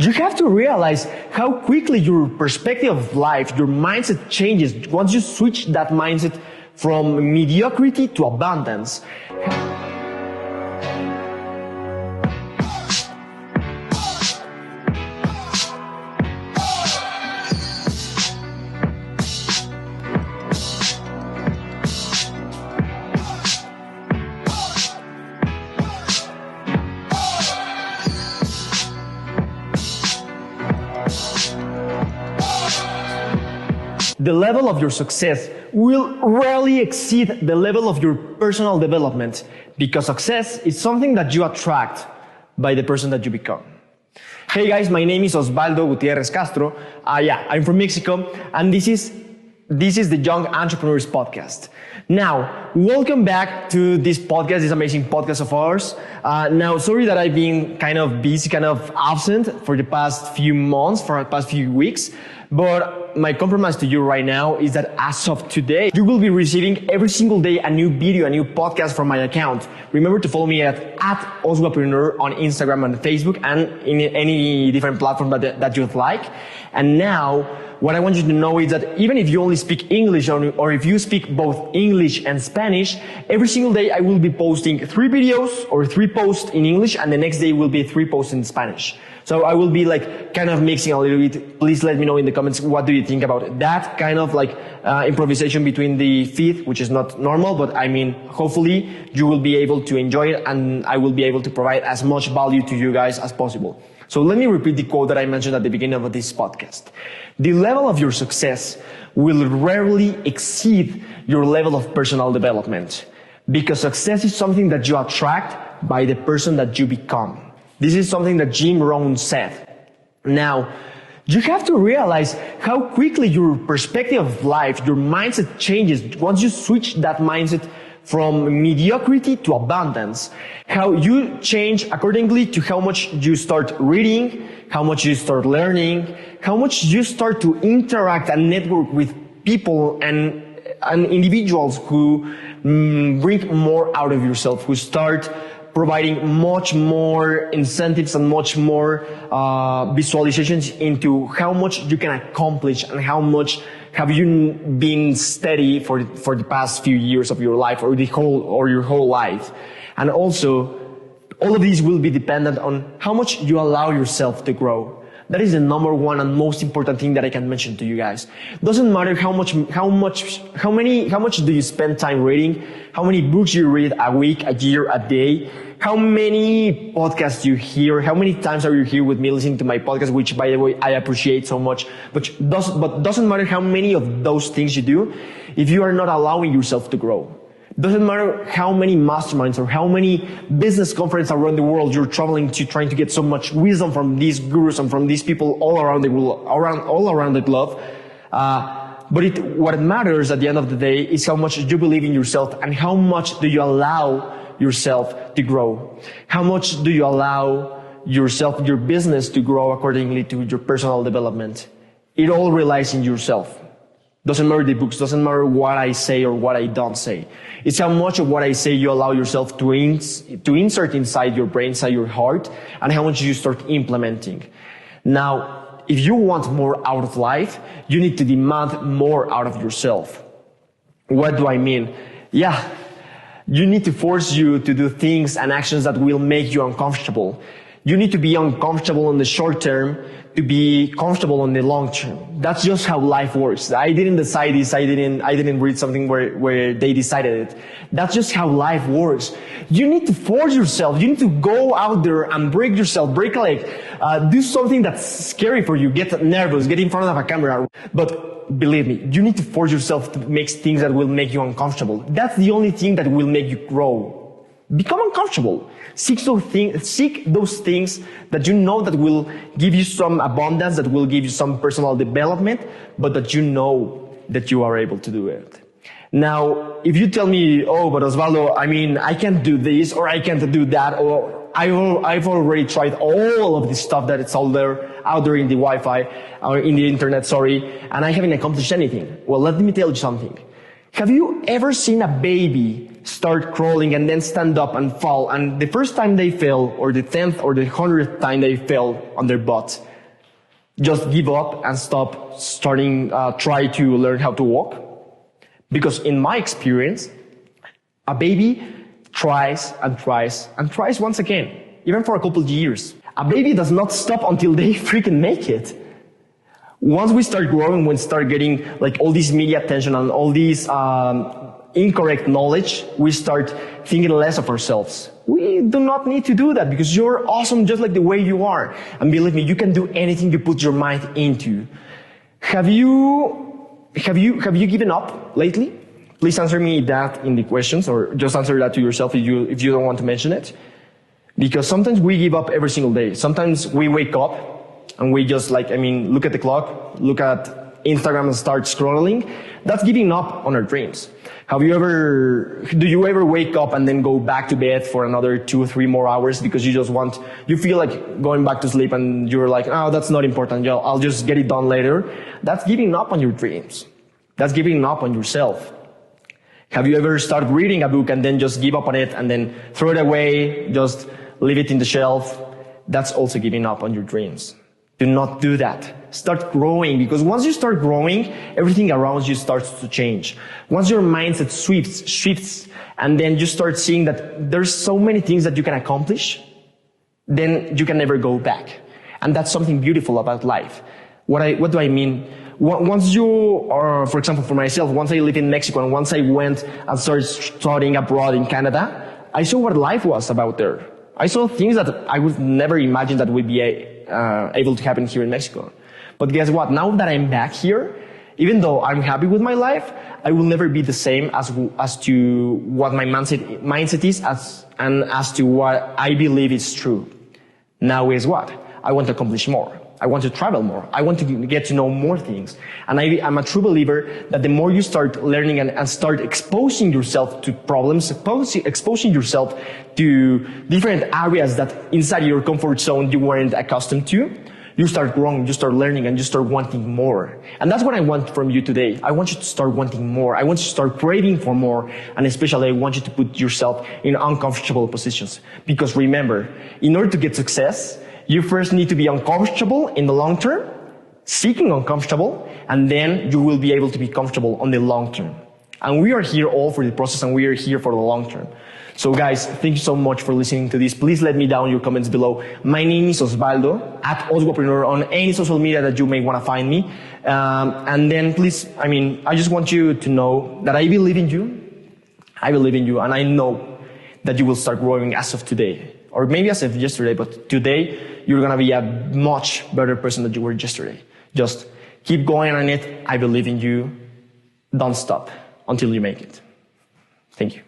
You have to realize how quickly your perspective of life, your mindset changes once you switch that mindset from mediocrity to abundance. The level of your success will rarely exceed the level of your personal development, because success is something that you attract by the person that you become. Hey guys, my name is Osvaldo Gutierrez Castro. I'm from Mexico, and this is the Young Entrepreneurs Podcast. Now, welcome back to this podcast, this amazing podcast of ours. Now, sorry that I've been kind of busy, kind of absent for the past few months, for the past few weeks. But my compromise to you right now is that as of today, you will be receiving every single day a new video, a new podcast from my account. Remember to follow me at Oswapreneur on Instagram and Facebook and in any different platform that you'd like. And now, what I want you to know is that even if you only speak English or if you speak both English and Spanish, every single day I will be posting 3 videos or 3 posts in English, and the next day will be 3 posts in Spanish. So I will be kind of mixing a little bit. Please let me know in the comments, what do you think about that kind of improvisation between the feed, which is not normal, but I mean, hopefully you will be able to enjoy it, and I will be able to provide as much value to you guys as possible. So let me repeat the quote that I mentioned at the beginning of this podcast. The level of your success will rarely exceed your level of personal development, because success is something that you attract by the person that you become. This is something that Jim Rohn said. Now, you have to realize how quickly your perspective of life, your mindset changes once you switch that mindset from mediocrity to abundance. How you change accordingly to how much you start reading, how much you start learning, how much you start to interact and network with people and individuals who bring more out of yourself, who start providing much more incentives and much more visualizations into how much you can accomplish and how much have you been steady for the past few years of your life or your whole life. And also, all of these will be dependent on how much you allow yourself to grow. That is the number one and most important thing that I can mention to you guys. Doesn't matter how much do you spend time reading, how many books you read a week, a year, a day, how many podcasts you hear, how many times are you here with me listening to my podcast, which by the way, I appreciate so much, but doesn't matter how many of those things you do if you are not allowing yourself to grow. Doesn't matter how many masterminds or how many business conferences around the world you're traveling to, trying to get so much wisdom from these gurus and from these people all around the world, all around the globe. What it matters at the end of the day is how much you believe in yourself and how much do you allow yourself to grow. How much do you allow yourself, your business to grow accordingly to your personal development. It all relies in yourself. Doesn't matter the books, doesn't matter what I say or what I don't say. It's how much of what I say you allow yourself to insert inside your brain, inside your heart, and how much you start implementing. Now, if you want more out of life, you need to demand more out of yourself. What do I mean? You need to force you to do things and actions that will make you uncomfortable. You need to be uncomfortable in the short term to be comfortable in the long term. That's just how life works. I didn't decide this. I didn't read something where they decided it. That's just how life works. You need to force yourself. You need to go out there and break yourself, break a leg, do something that's scary for you. Get nervous, get in front of a camera. But believe me, you need to force yourself to make things that will make you uncomfortable. That's the only thing that will make you grow. Become uncomfortable. Seek those things that you know that will give you some abundance, that will give you some personal development, but that you know that you are able to do it. Now, if you tell me, oh, but Osvaldo, I can't do this or I can't do that, or I've already tried all of this stuff that it's out there in the Wi-Fi or in the internet, and I haven't accomplished anything. Well, let me tell you something. Have you ever seen a baby start crawling and then stand up and fall, and the first time they fell, or the 10th or the 100th time they fell on their butt, just give up and stop try to learn how to walk? Because in my experience, a baby tries and tries and tries once again, even for a couple of years. A baby does not stop until they freaking make it. Once we start growing, we start getting like all this media attention and all these incorrect knowledge, we start thinking less of ourselves. We do not need to do that because you're awesome just like the way you are. And believe me, you can do anything you put your mind into. Have you given up lately? Please answer me that in the questions, or just answer that to yourself if you don't want to mention it. Because sometimes we give up every single day. Sometimes we wake up and we just look at the clock, look at Instagram and start scrolling. That's giving up on our dreams. Do you ever wake up and then go back to bed for another 2 or 3 more hours because you feel like going back to sleep and you're like, oh, that's not important. I'll just get it done later. That's giving up on your dreams. That's giving up on yourself. Have you ever started reading a book and then just give up on it and then throw it away, just leave it in the shelf? That's also giving up on your dreams. Do not do that. Start growing, because once you start growing, everything around you starts to change. Once your mindset shifts, and then you start seeing that there's so many things that you can accomplish, then you can never go back. And that's something beautiful about life. What do I mean? Once you are, for example, for myself, once I lived in Mexico and once I went and started studying abroad in Canada, I saw what life was about there. I saw things that I would never imagine that would be able to happen here in Mexico. But guess what? Now that I'm back here, even though I'm happy with my life, I will never be the same as to what my mindset is as to what I believe is true. Now is what? I want to accomplish more. I want to travel more. I want to get to know more things. And I'm a true believer that the more you start learning and start exposing yourself to problems, exposing yourself to different areas that inside your comfort zone you weren't accustomed to, you start growing, you start learning, and you start wanting more. And that's what I want from you today. I want you to start wanting more. I want you to start craving for more. And especially I want you to put yourself in uncomfortable positions. Because remember, in order to get success, you first need to be uncomfortable in the long term, seeking uncomfortable, and then you will be able to be comfortable on the long term. And we are here all for the process, and we are here for the long term. So guys, thank you so much for listening to this. Please let me down your comments below. My name is Osvaldo, at Oswapreneur on any social media that you may want to find me. And then please, I just want you to know that I believe in you. I believe in you, and I know that you will start growing as of today. Or maybe as of yesterday, but today, you're gonna be a much better person than you were yesterday. Just keep going on it. I believe in you. Don't stop until you make it. Thank you.